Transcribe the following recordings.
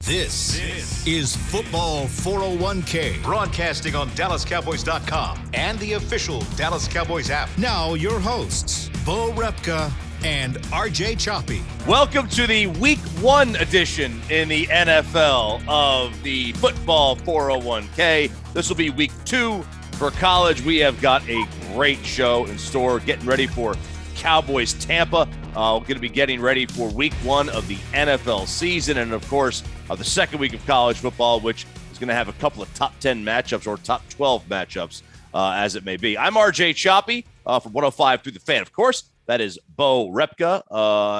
This is Football 401k. Broadcasting on DallasCowboys.com and the official Dallas Cowboys app. Now your hosts, Bo Repka and RJ Choppy. Welcome to the Week 1 edition in the NFL of the Football 401k. This will be Week 2 for college. We have got a great show in store, getting ready for Cowboys Tampa. We're going to be getting ready for Week 1 of the NFL season, and of course, the second week of college football, which is going to have a couple of top 10 matchups or top 12 matchups, as it may be. I'm RJ Choppy from 105 through the Fan. Of course, that is Bo Repka,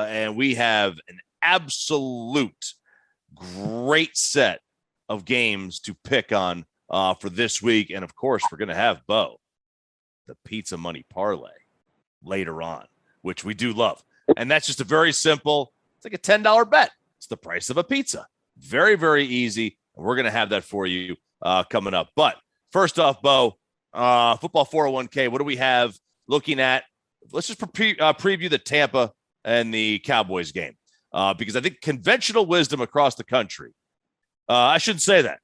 and we have an absolute great set of games to pick on for this week. And, of course, we're going to have Bo, the Pizza Money Parlay, later on, which we do love. And that's just a very simple, it's like a $10 bet. It's the price of a pizza. Very, very easy. We're going to have that for you coming up. But first off, Bo, Football 401k, what do we have looking at? Let's just preview the Tampa and the Cowboys game because I think conventional wisdom across the country, I shouldn't say that.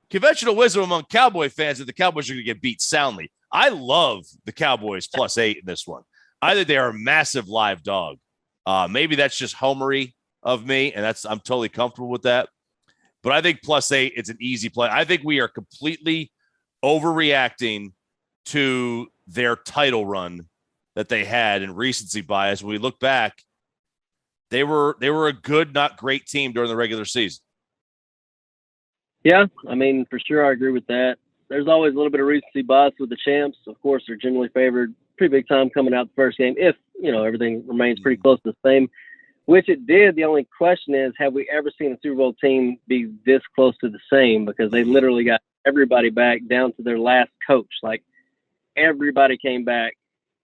Conventional wisdom among Cowboy fans that the Cowboys are going to get beat soundly. I love the Cowboys +8 in this one. I think they are a massive live dog. Maybe that's just homery of me, and I'm totally comfortable with that. But I think +8, it's an easy play. I think we are completely overreacting to their title run that they had in recency bias. When we look back, they were a good, not great team during the regular season. Yeah, I mean, for sure, I agree with that. There's always a little bit of recency bias with the champs. Of course, they're generally favored pretty big time coming out the first game if, everything remains pretty close to the same, which it did. The only question is, have we ever seen a Super Bowl team be this close to the same? Because they literally got everybody back down to their last coach. Like, everybody came back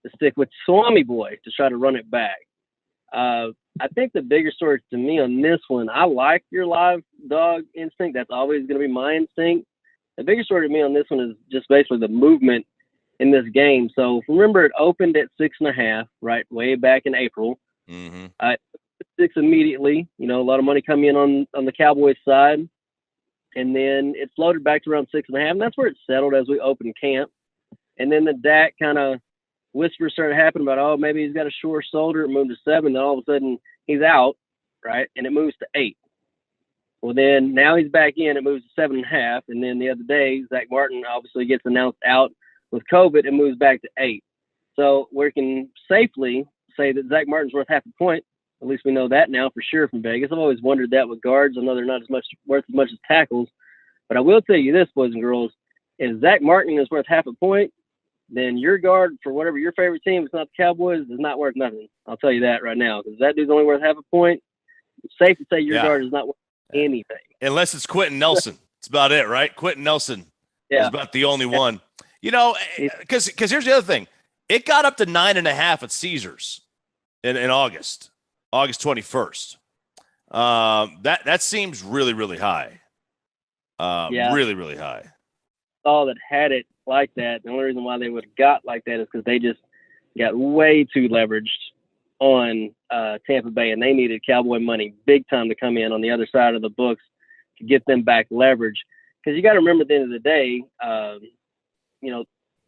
to stick with Swami Boy to try to run it back. I think the bigger story to me on this one, I like your live dog instinct. That's always going to be my instinct. The bigger story to me on this one is just basically the movement in this game. So remember, it opened at 6.5, right, way back in April. Mm-hmm. 6 immediately. A lot of money coming in on the Cowboys side, and then it floated back to around 6.5, and that's where it settled as we opened camp. And then the Dak kind of whispers started happening about, maybe he's got a sore shoulder. It moved to 7. Then all of a sudden he's out, right, and it moves to 8. Well, then now he's back in. It moves to 7.5, and then the other day Zach Martin obviously gets announced out with COVID and moves back to 8. So we can safely say that Zach Martin's worth half a point. At least we know that now for sure from Vegas. I've always wondered that with guards. I know they're not worth as much as tackles. But I will tell you this, boys and girls, if Zach Martin is worth half a point, then your guard for whatever your favorite team, it's not the Cowboys, is not worth nothing. I'll tell you that right now. Because that dude's only worth half a point. It's safe to say your guard is not worth anything. Unless it's Quentin Nelson. That's about it, right? Quentin Nelson is about the only one. Because here's the other thing. It got up to 9.5 at Caesars in August 21st. That seems really, really high. Really, really high. All that had it like that. The only reason why they would have got like that is because they just got way too leveraged on Tampa Bay, and they needed Cowboy money big time to come in on the other side of the books to get them back leverage. Because you got to remember, at the end of the day,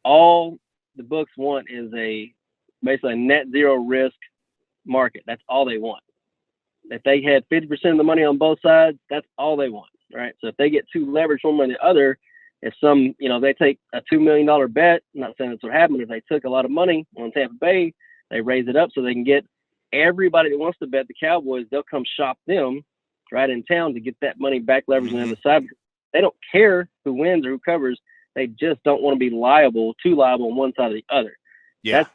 all the books want is basically a net zero risk market. That's all they want. If they had 50% of the money on both sides, that's all they want, right? So if they get too leveraged one way or the other, if they take a $2 million bet, I'm not saying that's what happened. If they took a lot of money on Tampa Bay, they raise it up so they can get everybody that wants to bet the Cowboys, they'll come shop them right in town to get that money back leveraged on the other side. They don't care who wins or who covers. They just don't want to be too liable on one side or the other. Yeah. That's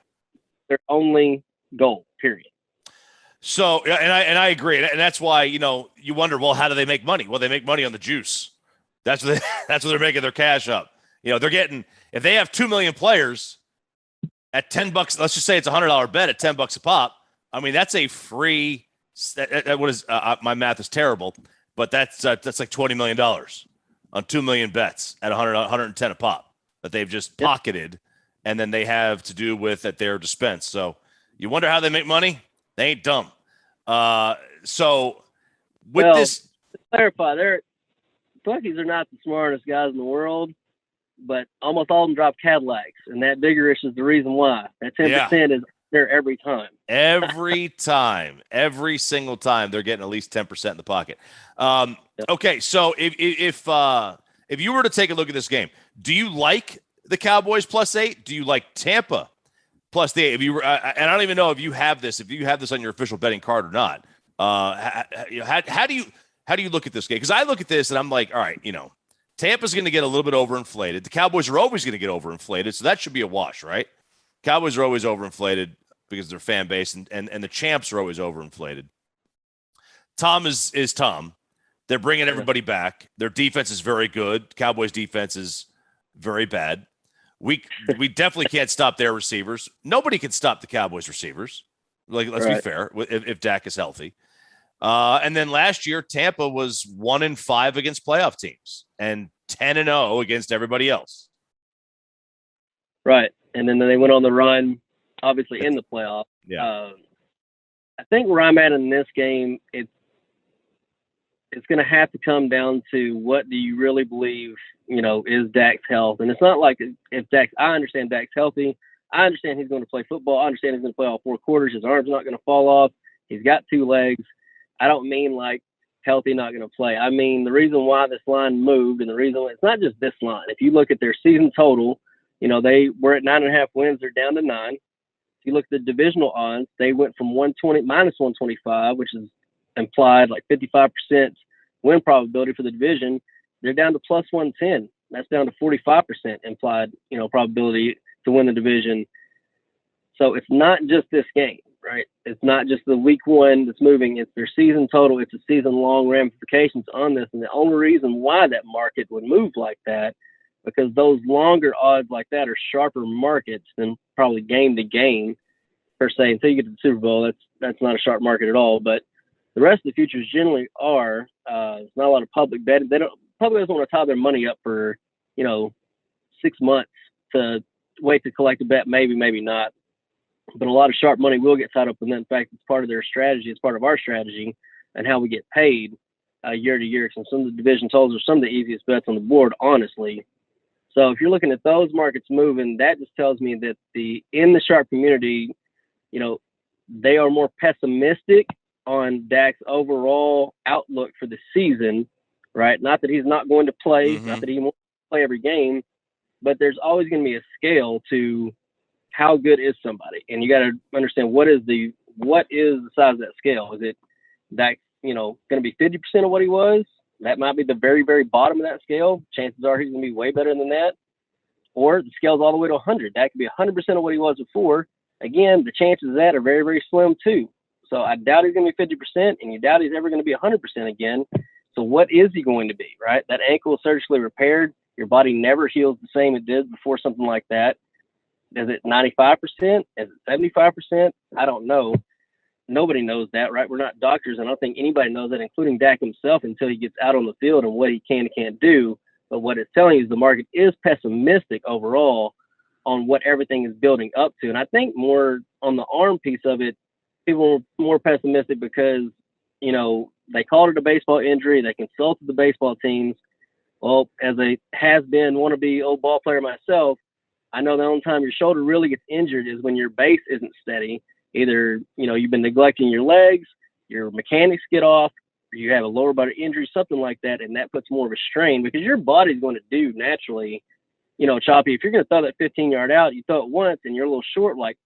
their only goal, period. So, and I agree. And that's why, you wonder, well, how do they make money? Well, they make money on the juice. That's what they're making their cash up. They're getting, if they have 2 million players at $10, let's just say it's $100 bet at $10 a pop. I mean, that's a free, what is, my math is terrible, but that's like $20 million on 2 million bets at 110 a pop that they've just pocketed. And then they have to do with at their dispense. So you wonder how they make money? They ain't dumb. So with this, clarify, Buckies are not the smartest guys in the world, but almost all of them drop Cadillacs, and that vigorish is the reason why. That 10% is there every time. Every time, every single time, they're getting at least 10% in the pocket. Okay, so if you were to take a look at this game, do you like the Cowboys +8? Do you like Tampa +8? If you were, and I don't even know if you have this on your official betting card or not. How do you look at this game? Because I look at this and I'm like, all right, Tampa's going to get a little bit overinflated. The Cowboys are always going to get overinflated, so that should be a wash, right? Cowboys are always overinflated because of their fan base, and the champs are always overinflated. Tom is Tom. They're bringing everybody back. Their defense is very good. Cowboys defense is very bad. We definitely can't stop their receivers. Nobody can stop the Cowboys receivers. Let's be fair, if Dak is healthy. And then last year, Tampa was 1-5 against playoff teams and 10-0 against everybody else. Right, and then they went on the run, obviously in the playoffs. Yeah. I think where I'm at in this game, it's going to have to come down to what do you really believe, is Dak's health. And it's not like if I understand Dak's healthy. I understand he's going to play football. I understand he's going to play all 4 quarters. His arm's not going to fall off. He's got 2 legs. I don't mean like healthy, not going to play. I mean the reason why this line moved, and the reason it's not just this line. If you look at their season total, they were at 9.5 wins. They're down to 9. If you look at the divisional odds, they went from -125, which is implied like 55% win probability for the division. They're down to +110. That's down to 45% implied, probability to win the division. So it's not just this game, right? It's not just the week 1 that's moving. It's their season total. It's a season-long ramifications on this. And the only reason why that market would move like that, because those longer odds like that are sharper markets than probably game to game per se. Until you get to the Super Bowl, that's not a sharp market at all. But the rest of the futures generally are. There's not a lot of public betting. Public doesn't want to tie their money up for 6 months to wait to collect a bet. Maybe not. But a lot of sharp money will get tied up in that. In fact, it's part of their strategy. It's part of our strategy and how we get paid year to year. So some of the division totals are some of the easiest bets on the board, honestly. So if you're looking at those markets moving, that just tells me that in the sharp community, they are more pessimistic on Dak's overall outlook for the season, right? Not that he's not going to play, not that he won't play every game, but there's always going to be a scale to how good is somebody. And you got to understand what is the size of that scale. Is it Dak, going to be 50% of what he was? That might be the very, very bottom of that scale. Chances are he's going to be way better than that. Or the scale's all the way to 100. That could be 100% of what he was before. Again, the chances of that are very, very slim too. So I doubt he's going to be 50%, and you doubt he's ever going to be 100% again. So what is he going to be, right? That ankle is surgically repaired. Your body never heals the same it did before something like that. Is it 95%? Is it 75%? I don't know. Nobody knows that, right? We're not doctors, and I don't think anybody knows that, including Dak himself, until he gets out on the field and what he can and can't do. But what it's telling you is the market is pessimistic overall on what everything is building up to. And I think more on the arm piece of it, people are more pessimistic because, they called it a baseball injury. They consulted the baseball teams. Well, as a has-been wannabe old ball player myself, I know the only time your shoulder really gets injured is when your base isn't steady. Either, you've been neglecting your legs, your mechanics get off, or you have a lower body injury, something like that, and that puts more of a strain because your body's going to do naturally, Choppy, if you're going to throw that 15-yard out, you throw it once and you're a little short, like,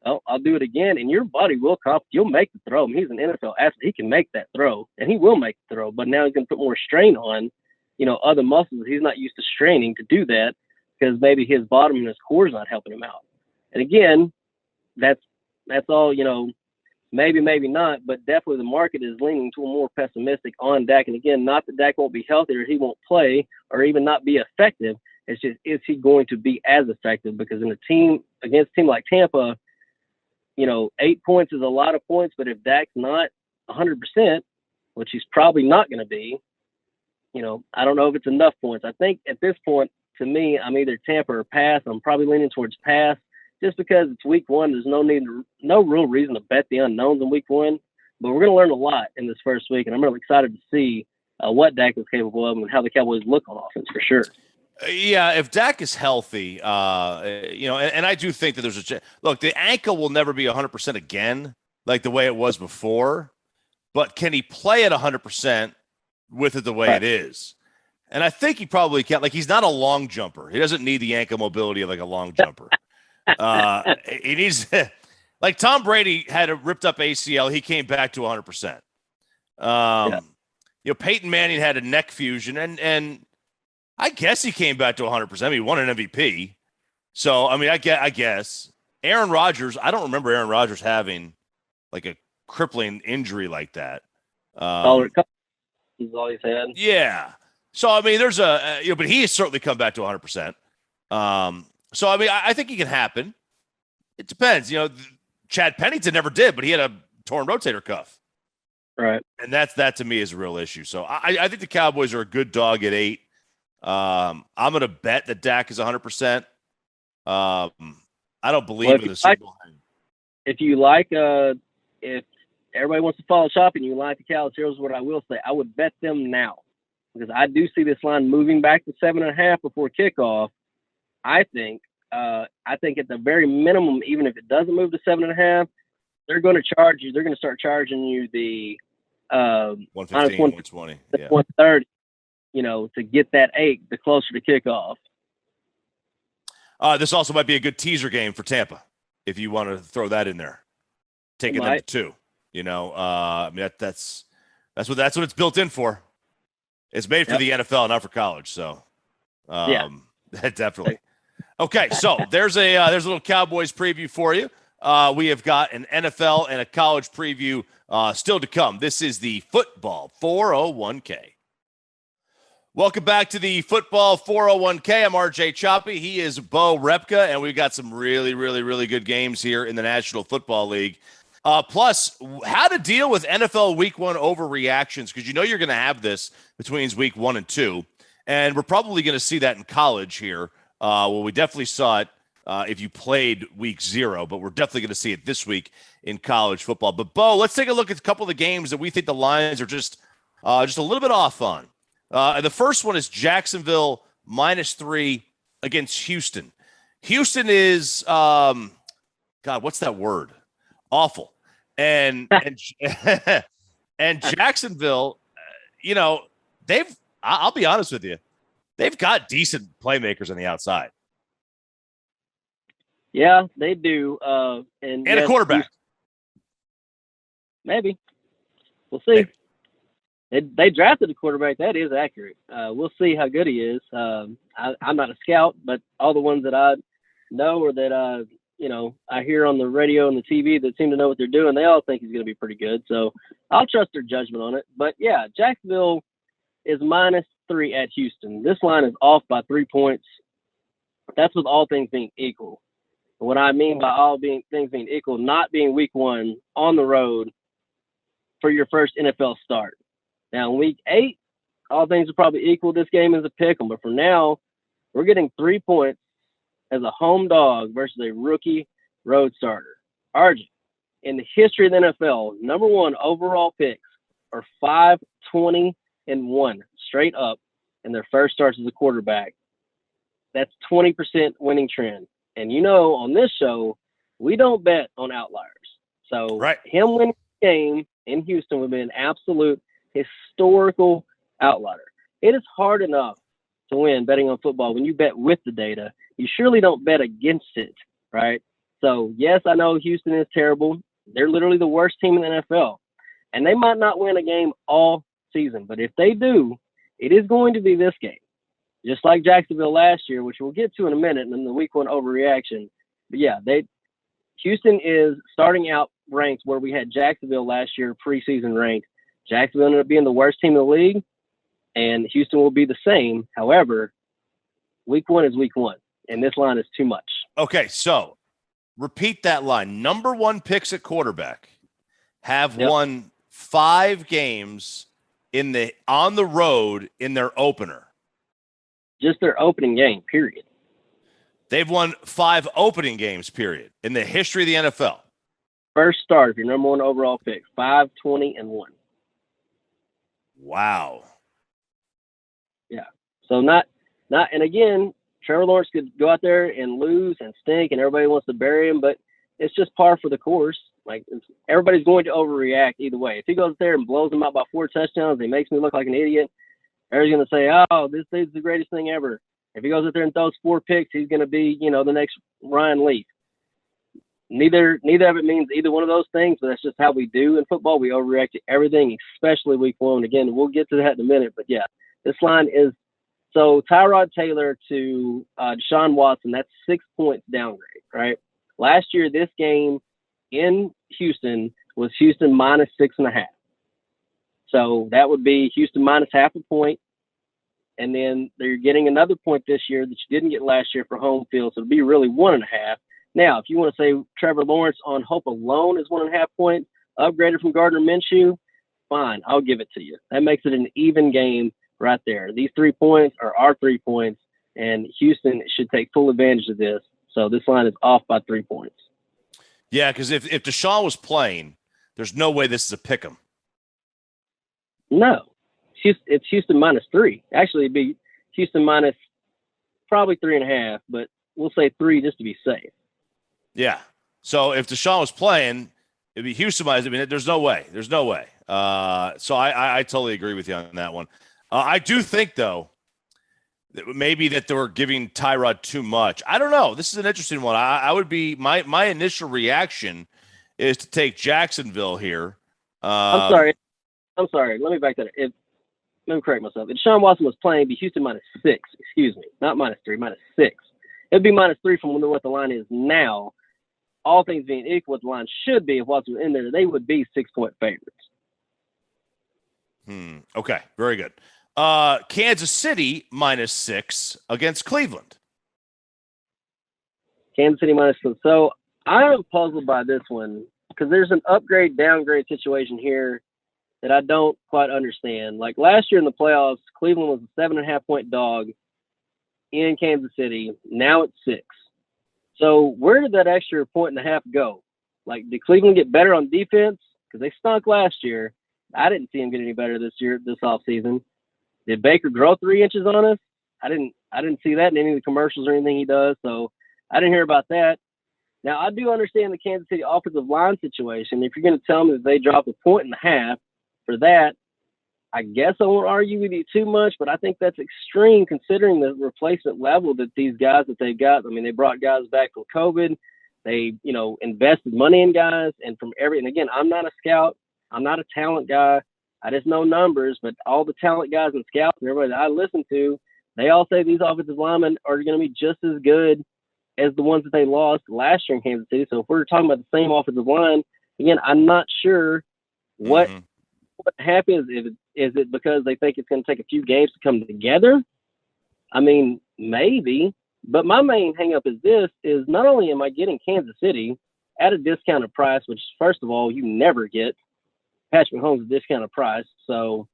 oh, I'll do it again, and your body will you'll make the throw. I mean, he's an NFL athlete. He can make that throw, and he will make the throw, but now he's going to put more strain on, other muscles. He's not used to straining to do that because maybe his bottom and his core is not helping him out. And again, that's all, maybe not, but definitely the market is leaning to a more pessimistic on Dak. And again, not that Dak won't be healthy or he won't play or even not be effective. It's just, is he going to be as effective? Because against a team like Tampa, 8 points is a lot of points, but if Dak's not 100%, which he's probably not going to be, I don't know if it's enough points. I think at this point, to me, I'm either Tampa or pass. I'm probably leaning towards pass just because it's week 1. There's no real reason to bet the unknowns in week 1, but we're going to learn a lot in this first week, and I'm really excited to see, what Dak is capable of and how the Cowboys look on offense for sure. Yeah, if Dak is healthy, and I do think that there's look, the ankle will never be 100% again, like the way it was before, but can he play at 100% with it the way it is? And I think he probably can. Like, he's not a long jumper. He doesn't need the ankle mobility of like a long jumper. He needs, like Tom Brady had a ripped up ACL. He came back to 100%. Peyton Manning had a neck fusion, and I guess he came back to 100%. I mean, he won an MVP. So, I mean, I guess. Aaron Rodgers, I don't remember Aaron Rodgers having like a crippling injury like that. Is all he's had. Yeah. So, I mean, there's but he has certainly come back to 100%. So, I mean, I think it can happen. It depends. Chad Pennington never did, but he had a torn rotator cuff. Right. And that to me is a real issue. So, I think the Cowboys are a good dog at 8. I'm going to bet that Dak is 100%. I don't believe in the Super Bowl. If everybody wants to follow Choppy and you like the Cowboys, here's what I will say. I would bet them now because I do see this line moving back to 7.5 before kickoff. I think at the very minimum, even if it doesn't move to 7.5, they're going to charge you. They're going to start charging you the 115, 120, 130. To get that 8, the closer to kickoff. This also might be a good teaser game for Tampa if you want to throw that in there. Taking them to 2. I mean that's what it's built in for. It's made for the NFL, not for college. So, definitely. Okay, so there's a little Cowboys preview for you. We have got an NFL and a college preview still to come. This is the Football 401k. Welcome back to the Football 401k. I'm RJ Choppy. He is Bo Repka, and we've got some really, really, really good games here in the National Football League. Plus, how to deal with NFL Week 1 overreactions, because you're going to have this between Week 1 and 2, and we're probably going to see that in college here. Well, we definitely saw it if you played Week 0, but we're definitely going to see it this week in college football. But, Bo, let's take a look at a couple of the games that we think the lines are just a little bit off on. The first one is Jacksonville -3 against Houston. Houston is, God, what's that word? Awful. And Jacksonville, I'll be honest with you, they've got decent playmakers on the outside. Yeah, they do. And a quarterback. Maybe. We'll see. Maybe. They drafted a quarterback. That is accurate. We'll see how good he is. I'm not a scout, but all the ones that I know or that I hear on the radio and the TV that seem to know what they're doing, they all think he's going to be pretty good. So I'll trust their judgment on it. But, yeah, Jacksonville is -3 at Houston. This line is off by 3 points. That's with all things being equal. What I mean by things being equal, not being Week 1 on the road for your first NFL start. Now, in Week 8, all things are probably equal. This game is a pick 'em. But for now, we're getting 3 points as a home dog versus a rookie road starter. RJ, in the history of the NFL, number 1 overall picks are 5-20-1 straight up in their first starts as a quarterback. That's 20% winning trend. And on this show, we don't bet on outliers. So him winning the game in Houston would be an absolute historical outlier. It is hard enough to win betting on football when you bet with the data. You surely don't bet against it, right? So, yes, I know Houston is terrible. They're literally the worst team in the NFL. And they might not win a game all season. But if they do, it is going to be this game. Just like Jacksonville last year, which we'll get to in a minute, and then the Week 1 overreaction. But, yeah, Houston is starting out ranked where we had Jacksonville last year preseason ranked. Jacksonville ended up being the worst team in the league, and Houston will be the same. However, Week 1 is Week 1, and this line is too much. Okay, so repeat that line. Number 1 picks at quarterback have won 5 games on the road in their opener. Just their opening game, period. They've won 5 opening games, period, in the history of the NFL. First start of your number 1 overall pick, 5-20-1. Wow. So and again, Trevor Lawrence could go out there and lose and stink, and everybody wants to bury him, but it's just par for the course. Like, everybody's going to overreact either way. If he goes there and blows them out by 4 touchdowns, he makes me look like an idiot. Everybody's going to say, "Oh, this dude's the greatest thing ever." If he goes out there and throws 4 picks, he's going to be, the next Ryan Leaf. Neither of it means either one of those things, but that's just how we do in football. We overreact to everything, especially week 1. Again, we'll get to that in a minute, but yeah, this line is so Tyrod Taylor to Deshaun Watson. That's 6 points downgrade, right? Last year, this game in Houston was Houston minus 6.5. So that would be Houston minus half a point. And then they're getting another point this year that you didn't get last year for home field. So it'd be really 1.5. Now, if you want to say Trevor Lawrence on hope alone is 1.5 points, upgraded from Gardner Minshew, fine, I'll give it to you. That makes it an even game right there. These 3 points are our 3 points, and Houston should take full advantage of this. So this line is off by 3 points. Yeah, because if Deshaun was playing, there's no way this is a pick 'em. No. It's Houston minus 3. Actually, it'd be Houston minus probably 3.5, but we'll say 3 just to be safe. Yeah. So if Deshaun was playing, it'd be Houston minus. I mean, there's no way. There's no way. So I totally agree with you on that one. I do think, though, that maybe that they were giving Tyrod too much. I don't know. This is an interesting one. I would be my initial reaction is to take Jacksonville here. I'm sorry. Let me back that up. Let me correct myself. If Deshaun Watson was playing, it'd be Houston minus 6. Excuse me. Not minus 3, minus 6. It'd be minus 3 from what the line is now. All things being equal, what the line should be if Watson was in there, they would be 6-point favorites. Okay. Very good. Kansas City minus 6 against Cleveland. Kansas City minus 6. So I'm puzzled by this one because there's an upgrade-downgrade situation here that I don't quite understand. Like last year in the playoffs, Cleveland was a 7.5-point dog in Kansas City. Now it's 6. So where did that extra 1.5 go? Like, did Cleveland get better on defense? Because they stunk last year. I didn't see him get any better this offseason. Did Baker grow 3 inches on us? I didn't see that in any of the commercials or anything he does. So I didn't hear about that. Now I do understand the Kansas City offensive line situation. If you're going to tell me that they dropped 1.5 for that, I guess I won't argue with you too much, but I think that's extreme considering the replacement level that these guys that they've got. I mean, they brought guys back from COVID. They, invested money in guys, and and again, I'm not a scout. I'm not a talent guy. I just know numbers, but all the talent guys and scouts and everybody that I listen to, they all say these offensive linemen are going to be just as good as the ones that they lost last year in Kansas City. So if we're talking about the same offensive line, again, I'm not sure what happens. Is it because they think it's going to take a few games to come together? I mean, maybe. But my main hang up is not only am I getting Kansas City at a discounted price, which first of all, you never get Patrick Mahomes at a discounted price. So,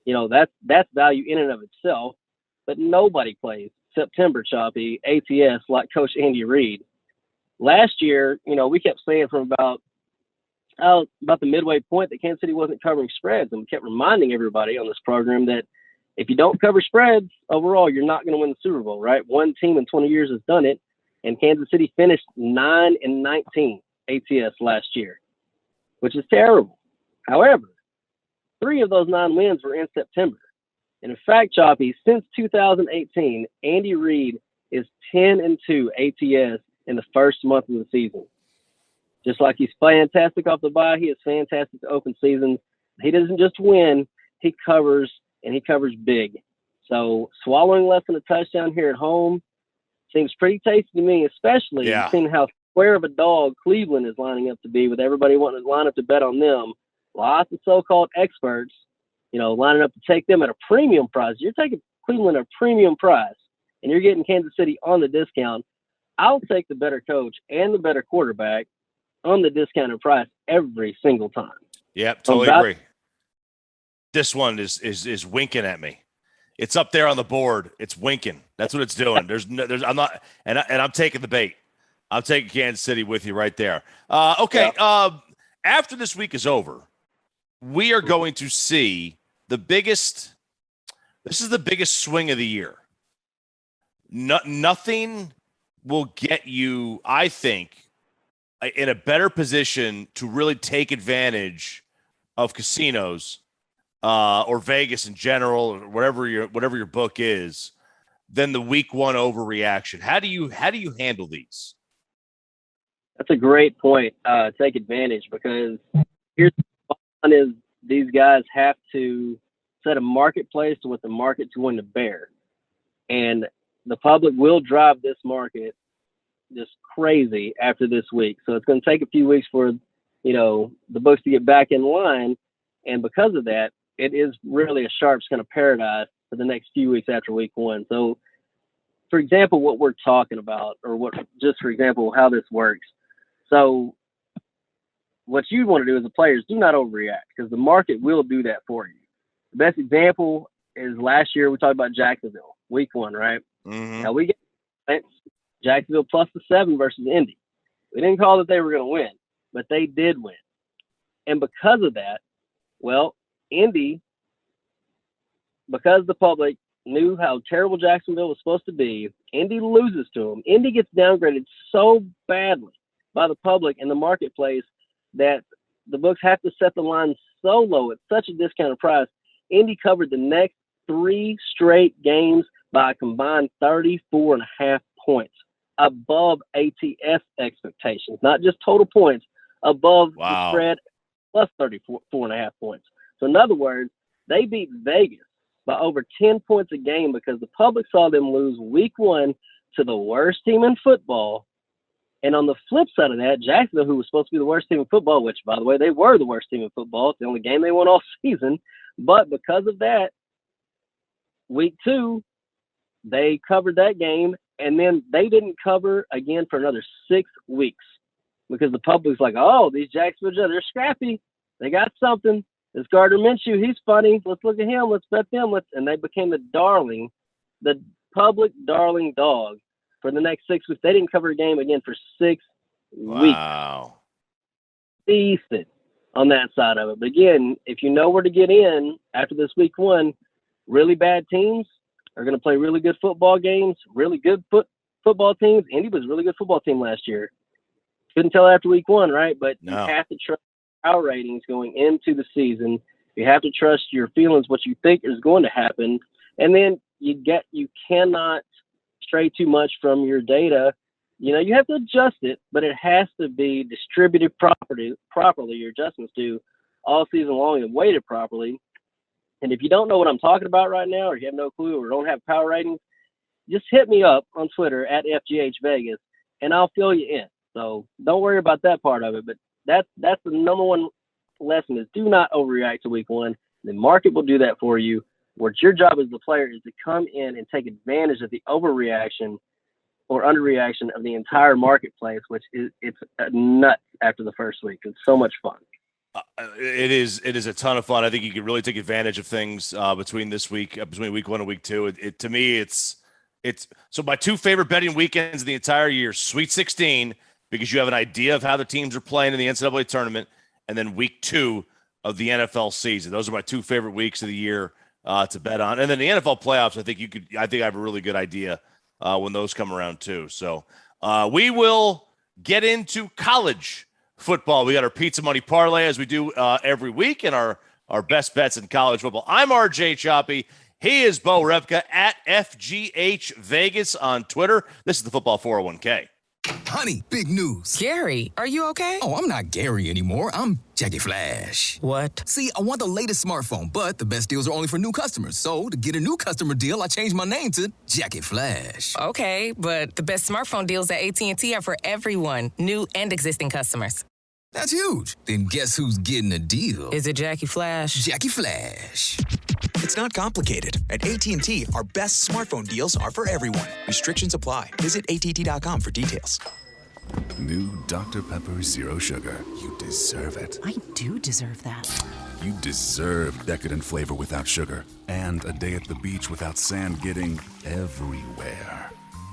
that's value in and of itself, but nobody plays September Choppy ATS like Coach Andy Reid. Last year, we kept saying from about the midway point that Kansas City wasn't covering spreads, and we kept reminding everybody on this program that if you don't cover spreads overall, you're not going to win the Super Bowl, right? One team in 20 years has done it, and Kansas City finished 9-19 ATS last year, which is terrible. However, 3 of those 9 wins were in September. And in fact, Choppy, since 2018, Andy Reid is 10-2 ATS in the first month of the season. Just like he's fantastic off the bye, he is fantastic to open seasons. He doesn't just win, he covers, and he covers big. So swallowing less than a touchdown here at home seems pretty tasty to me, especially seeing how square of a dog Cleveland is lining up to be, with everybody wanting to line up to bet on them. Lots of so-called experts, lining up to take them at a premium price. You're taking Cleveland at a premium price, and you're getting Kansas City on the discount. I'll take the better coach and the better quarterback on the discounted price every single time. Yep, totally agree. This one is winking at me. It's up there on the board. It's winking. That's what it's doing. I'm not, and I'm taking the bait. I'm taking Kansas City with you right there. Okay. Yeah. After this week is over, we are going to see the biggest This is the biggest swing of the year. Nothing will get you, I think, in a better position to really take advantage of casinos or Vegas in general, or whatever your book is, than the week one overreaction. How do you handle these? That's a great point. Take advantage, because here's the fun is these guys have to set a marketplace to what the market's going to bear. And the public will drive this market just crazy after this week. So it's going to take a few weeks for, the books to get back in line. And because of that, it is really a sharps kind of paradise for the next few weeks after week one. So, for example, what we're talking about, or for example, how this works. So what you want to do as a player is do not overreact, because the market will do that for you. The best example is last year we talked about Jacksonville, week one, right? Mm-hmm. Now we get Jacksonville plus the 7 versus Indy. We didn't call that they were going to win, but they did win. And because of that, well, Indy, because the public knew how terrible Jacksonville was supposed to be, Indy loses to them. Indy gets downgraded so badly by the public and the marketplace that the books have to set the line so low at such a discounted price. Indy covered the next 3 straight games by a combined 34.5 points, above ATS expectations, not just total points, above the spread plus 34.5 points. So in other words, they beat Vegas by over 10 points a game because the public saw them lose week one to the worst team in football. And on the flip side of that, Jacksonville, who was supposed to be the worst team in football, which, by the way, they were the worst team in football. It's the only game they won all season. But because of that, week two, they covered that game, and then they didn't cover again for another 6 weeks because the public's like, oh, these Jacksonville, they're scrappy. They got something. This Gardner Minshew, he's funny. Let's look at him. Let's bet them. And they became the public darling dog for the next 6 weeks. They didn't cover a game again for 6 weeks. Wow. Decent on that side of it. But again, if you know where to get in after this week one, really bad teams are going to play really good football games, really good football teams. Indy was a really good football team last year. Couldn't tell after week one, right? But You have to trust our ratings going into the season. You have to trust your feelings, what you think is going to happen. And then you cannot stray too much from your data. You have to adjust it, but it has to be distributed properly. Your adjustments do all season long and weighted properly. And if you don't know what I'm talking about right now, or you have no clue, or don't have power ratings, just hit me up on Twitter at FGHVegas, and I'll fill you in. So don't worry about that part of it. But that's the number one lesson is do not overreact to week one. The market will do that for you. What your job as the player is to come in and take advantage of the overreaction or underreaction of the entire marketplace, which it's nuts after the first week. It's so much fun. It is a ton of fun. I think you can really take advantage of things between week one and week two. To me, it's so my 2 favorite betting weekends of the entire year: Sweet 16, because you have an idea of how the teams are playing in the NCAA tournament, and then week 2 of the NFL season. Those are my 2 favorite weeks of the year to bet on. And then the NFL playoffs, I think I have a really good idea when those come around too. So we will get into college football. We got our pizza money parlay as we do every week, and our best bets in college football. I'm RJ Choppy. He is Bo Repka at FGH Vegas on Twitter. This is the Football 401k. Honey, big news. Gary, are you okay? Oh, I'm not Gary anymore. I'm Jackie Flash. What? See, I want the latest smartphone, but the best deals are only for new customers. So, to get a new customer deal, I changed my name to Jackie Flash. Okay, but the best smartphone deals at AT&T are for everyone, new and existing customers. That's huge. Then guess who's getting a deal? Is it Jackie Flash? Jackie Flash. It's not complicated. At AT&T, our best smartphone deals are for everyone. Restrictions apply. Visit att.com for details. New Dr. Pepper Zero Sugar. You deserve it. I do deserve that. You deserve decadent flavor without sugar and a day at the beach without sand getting everywhere.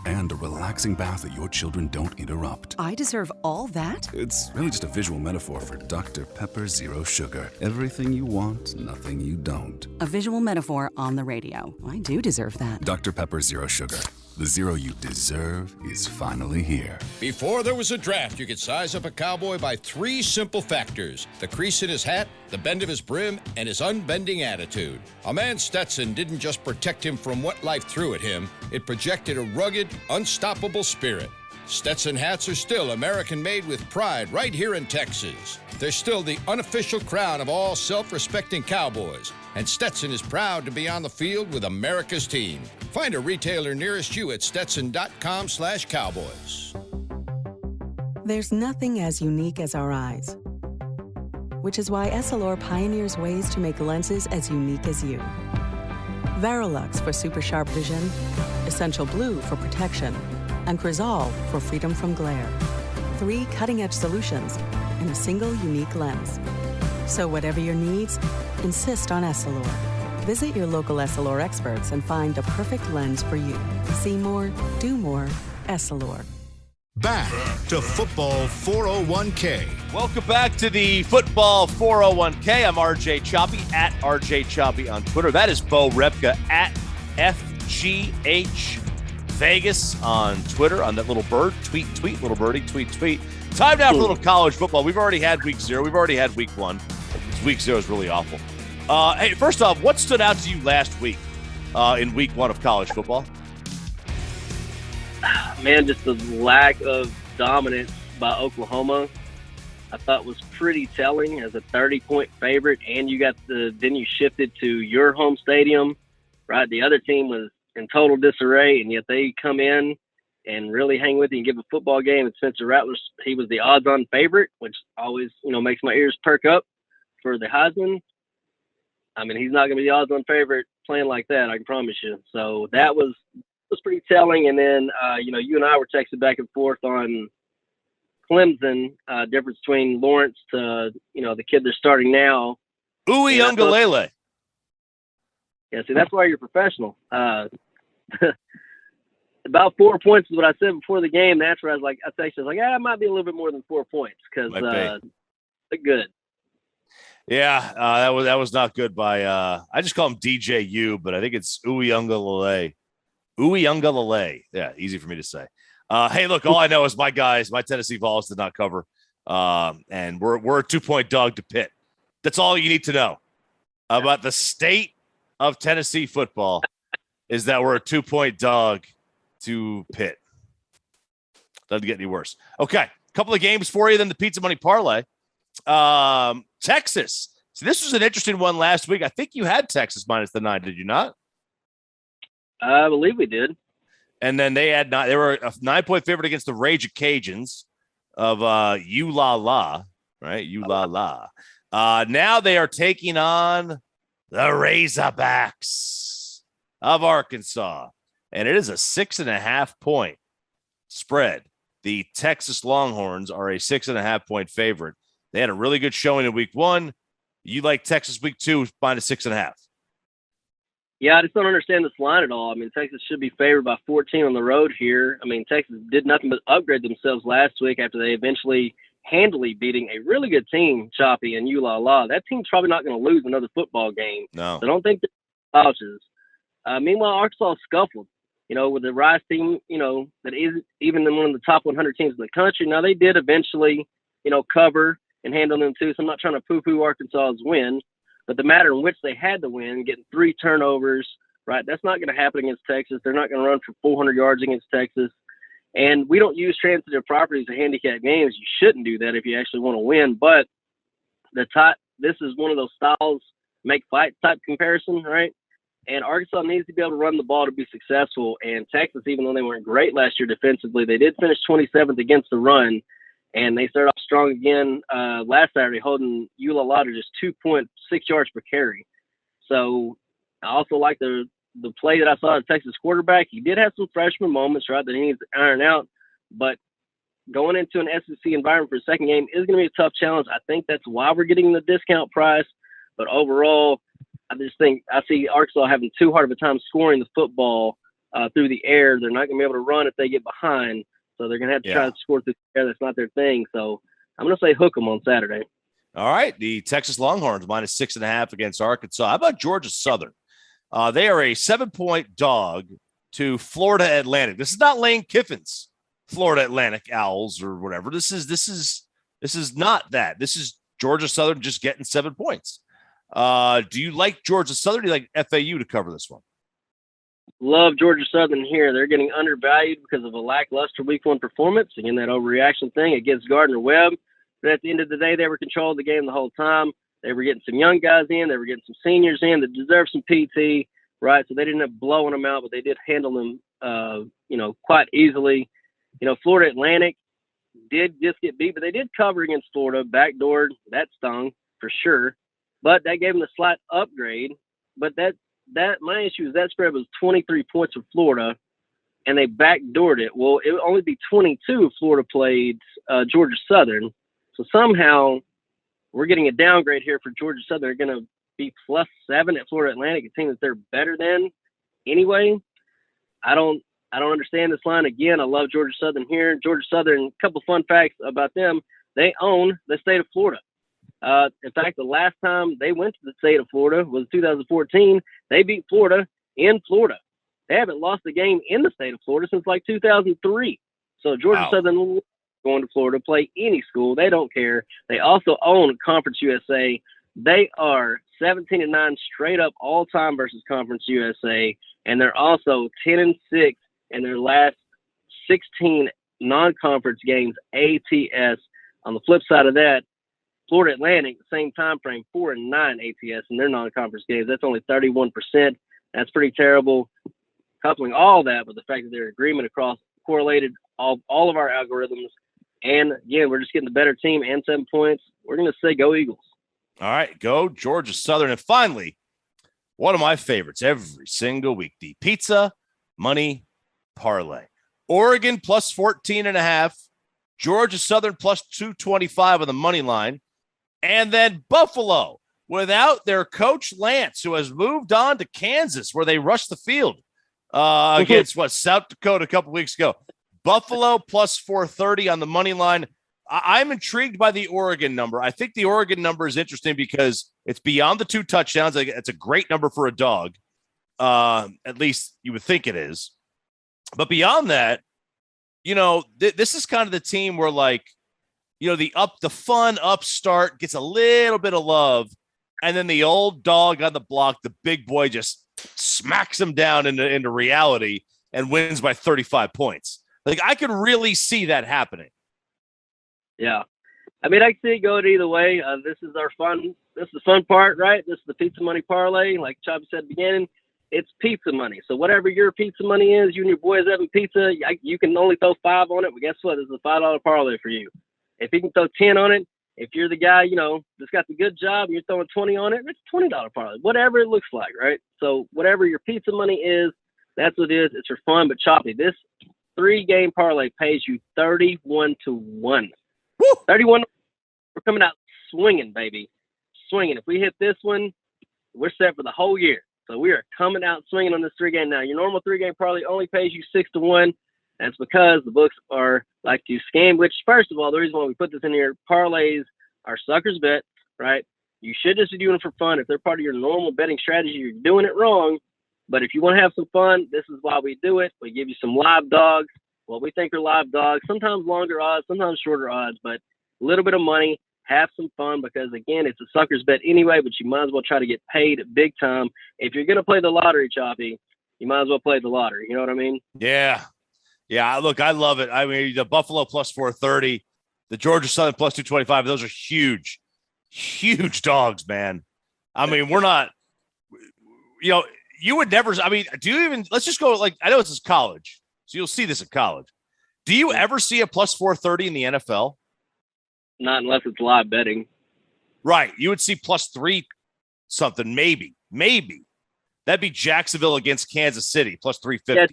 and a relaxing bath that your children don't interrupt. I deserve all that? It's really just a visual metaphor for Dr. Pepper Zero Sugar. Everything you want, nothing you don't. A visual metaphor on the radio. I do deserve that. Dr. Pepper Zero Sugar. The zero you deserve is finally here. Before there was a draft, you could size up a cowboy by 3 simple factors: the crease in his hat, the bend of his brim, and his unbending attitude. A man Stetson didn't just protect him from what life threw at him, it projected a rugged, unstoppable spirit. Stetson hats are still American-made with pride right here in Texas. They're still the unofficial crown of all self-respecting cowboys, and Stetson is proud to be on the field with America's team. Find a retailer nearest you at stetson.com/cowboys. There's nothing as unique as our eyes, which is why Essilor pioneers ways to make lenses as unique as you. Varilux for super sharp vision, Essential Blue for protection, and Crizal for freedom from glare. 3 cutting-edge solutions in a single unique lens. So whatever your needs, insist on Essilor. Visit your local Essilor experts and find the perfect lens for you. See more, do more, Essilor. Back to Football 401k. Welcome back to the Football 401k. I'm RJ Choppy at RJ Choppy on Twitter. That is Bo Repka at FGH Vegas on Twitter, on that little bird. Tweet, little birdie, tweet. Time now for a little college football. We've already had week 0. We've already had week 1. Week 0 is really awful. Hey, first off, what stood out to you last week in week 1 of college football? Man, just the lack of dominance by Oklahoma, I thought was pretty telling as a 30-point favorite, and then you shifted to your home stadium, right? The other team was in total disarray, and yet they come in and really hang with you and give a football game. And Spencer Rattler, he was the odds-on favorite, which always, makes my ears perk up for the Heisman. I mean, he's not going to be the odds-on favorite playing like that, I can promise you. So that was pretty telling. And then, you and I were texting back and forth on Clemson, difference between Lawrence to, the kid they're starting now. Uiagalelei. Yeah, see, that's why you're professional. About 4 points is what I said before the game. That's where I texted, it might be a little bit more than 4 points because they're good. Yeah, that was not good by I just call him DJU, but I think it's Uiagalelei. Uiagalelei. Yeah, easy for me to say. Hey, look, all I know is my Tennessee Vols did not cover, and we're a 2-point dog to Pitt. That's all you need to know about the state of Tennessee football is that we're a 2-point dog to Pitt. Doesn't get any worse. Okay, a couple of games for you, then the Pizza Money Parlay. Texas. So this was an interesting one last week. I think you had Texas minus the 9, did you not? I believe we did. And then they were a 9-point favorite against the Rage Cajuns of ULA, right? ULA. Now they are taking on the Razorbacks of Arkansas. And it is a 6.5-point spread. The Texas Longhorns are a 6.5-point favorite. They had a really good showing in week 1. You like Texas week 2, minus 6.5. Yeah, I just don't understand this line at all. I mean, Texas should be favored by 14 on the road here. I mean, Texas did nothing but upgrade themselves last week after they eventually handily beating a really good team, Choppy and ULA. That team's probably not going to lose another football game. No. So I don't think they're slouches. Meanwhile, Arkansas scuffled, with the Rice team, that is even one of the top 100 teams in the country. Now, they did eventually, cover and handle them too. So I'm not trying to poo-poo Arkansas's win. But the matter in which they had to win, getting 3 turnovers, right, that's not going to happen against Texas. They're not going to run for 400 yards against Texas. And we don't use transitive properties to handicap games. You shouldn't do that if you actually want to win. But this is one of those styles, make fight type comparison, right? And Arkansas needs to be able to run the ball to be successful. And Texas, even though they weren't great last year defensively, they did finish 27th against the run. And they started off strong again last Saturday, holding ULA to just 2.6 yards per carry. So I also like the play that I saw at Texas quarterback. He did have some freshman moments, right, that he needs to iron out. But going into an SEC environment for a second game is going to be a tough challenge. I think that's why we're getting the discount price. But overall, I just think I see Arkansas having too hard of a time scoring the football through the air. They're not going to be able to run if they get behind. So they're going to have to try to score through the air. That's not their thing. So I'm going to say hook them on Saturday. All right. The Texas Longhorns -6.5 against Arkansas. How about Georgia Southern? They are a 7-point dog to Florida Atlantic. This is not Lane Kiffin's Florida Atlantic Owls or whatever. This is not that. This is Georgia Southern just getting 7 points. Do you like Georgia Southern? Do you like FAU to cover this one? Love Georgia Southern here. They're getting undervalued because of a lackluster week 1 performance. Again, that overreaction thing against Gardner-Webb. But at the end of the day, they were controlling the game the whole time. They were getting some young guys in. They were getting some seniors in that deserved some PT, right? So they didn't have blowing them out, but they did handle them, quite easily. Florida Atlantic did just get beat, but they did cover against Florida, backdoored. That stung for sure. But that gave them a slight upgrade. But that my issue is that spread was 23 points for Florida, and they backdoored it. Well, it would only be 22 if Florida played Georgia Southern. So somehow we're getting a downgrade here for Georgia Southern. They're going to be +7 at Florida Atlantic, a team that they're better than anyway. I don't understand this line. Again, I love Georgia Southern here. Georgia Southern, a couple fun facts about them. They own the state of Florida. In fact, the last time they went to the state of Florida was 2014. They beat Florida in Florida. They haven't lost a game in the state of Florida since like 2003. So Georgia Southern going to Florida, play any school. They don't care. They also own Conference USA. They are 17-9 straight up all time versus Conference USA. And they're also 10-6 in their last 16 non-conference games, ATS. On the flip side of that, Florida Atlantic, same time frame, 4-9 ATS in their non-conference games. That's only 31%. That's pretty terrible. Coupling all that with the fact that they're in agreement across correlated all of our algorithms. And again, we're just getting the better team and 7 points. We're going to say go Eagles. All right, go Georgia Southern. And finally, one of my favorites every single week, the Pizza Money Parlay. Oregon +14.5, Georgia Southern +225 on the money line. And then Buffalo, without their coach Lance, who has moved on to Kansas, where they rushed the field against South Dakota a couple weeks ago. Buffalo +430 on the money line. I'm intrigued by the Oregon number. I think the Oregon number is interesting because it's beyond the 2 touchdowns. It's a great number for a dog. At least you would think it is. But beyond that, this is kind of the team where the fun upstart gets a little bit of love. And then the old dog on the block, the big boy, just smacks him down into reality and wins by 35 points. I could really see that happening. Yeah. I mean, I can see it going either way. This is the fun part, right? This is the Pizza Money Parlay. Like Choppy said at the beginning, it's pizza money. So whatever your pizza money is, you and your boys having pizza, you can only throw 5 on it. But guess what? This is a $5 parlay for you. If you can throw 10 on it, if you're the guy, that's got the good job and you're throwing 20 on it, it's $20 parlay. Whatever it looks like, right? So whatever your pizza money is, that's what it is. It's for fun. But Choppy, this 3-game parlay pays you 31 to 1. Woo! 31. We're coming out swinging, baby. Swinging. If we hit this one, we're set for the whole year. So we are coming out swinging on this 3-game. Now, your normal 3-game parlay only pays you 6 to 1. That's because the books are like to scam, which, first of all, the reason why we put this in here, parlays are suckers bet, right? You should just be doing it for fun. If they're part of your normal betting strategy, you're doing it wrong. But if you want to have some fun, this is why we do it. We give you some live dogs, what we think are live dogs, sometimes longer odds, sometimes shorter odds, but a little bit of money, have some fun because, again, it's a sucker's bet anyway, but you might as well try to get paid big time. If you're going to play the lottery, Choppy, you might as well play the lottery. You know what I mean? Yeah. Yeah, look, I love it. I mean, the Buffalo +430, the Georgia Southern +225, those are huge, huge dogs, man. I mean, we're not, you would never, do you even, let's just go, I know this is college, so you'll see this at college. Do you ever see a +430 in the NFL? Not unless it's live betting. Right. You would see +3 something, maybe. That'd be Jacksonville against Kansas City, +350.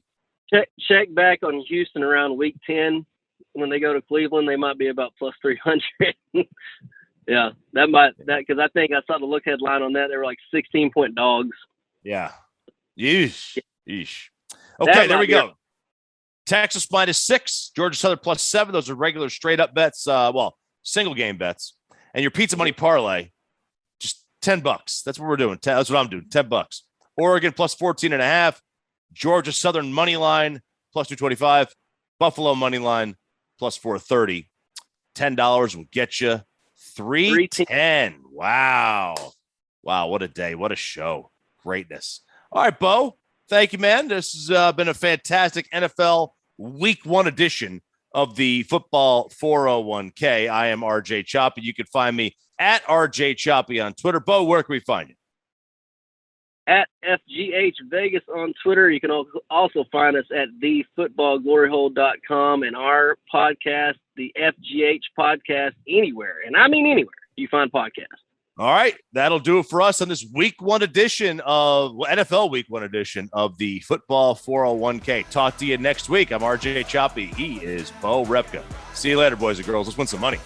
Yeah, check back on Houston around week 10. When they go to Cleveland, they might be about +300. Yeah, because I think I saw the look headline on that. They were like 16-point dogs. Yeah. Yeesh. Okay, there we go. Texas -6, Georgia Southern +7. Those are regular straight up bets. Single game bets. And your pizza money parlay, just $10. That's what we're doing. That's what I'm doing. $10. Oregon +14.5. Georgia Southern money line +225. Buffalo money line +430. $10 will get you $310. Wow. What a day. What a show. Greatness. All right, Bo. Thank you, man. This has been a fantastic NFL Week 1 edition of the Football 401k. I am RJ Choppy. You can find me at RJ Choppy on Twitter. Bo, where can we find you? At FGH Vegas on Twitter. You can also find us at thefootballgloryhole.com and our podcast, the FGH Podcast, anywhere. And I mean anywhere you find podcasts. All right. That'll do it for us on this Week 1 edition of NFL Week 1 edition of the Football 401k. Talk to you next week. I'm RJ Choppy. He is Bo Repka. See you later, boys and girls. Let's win some money.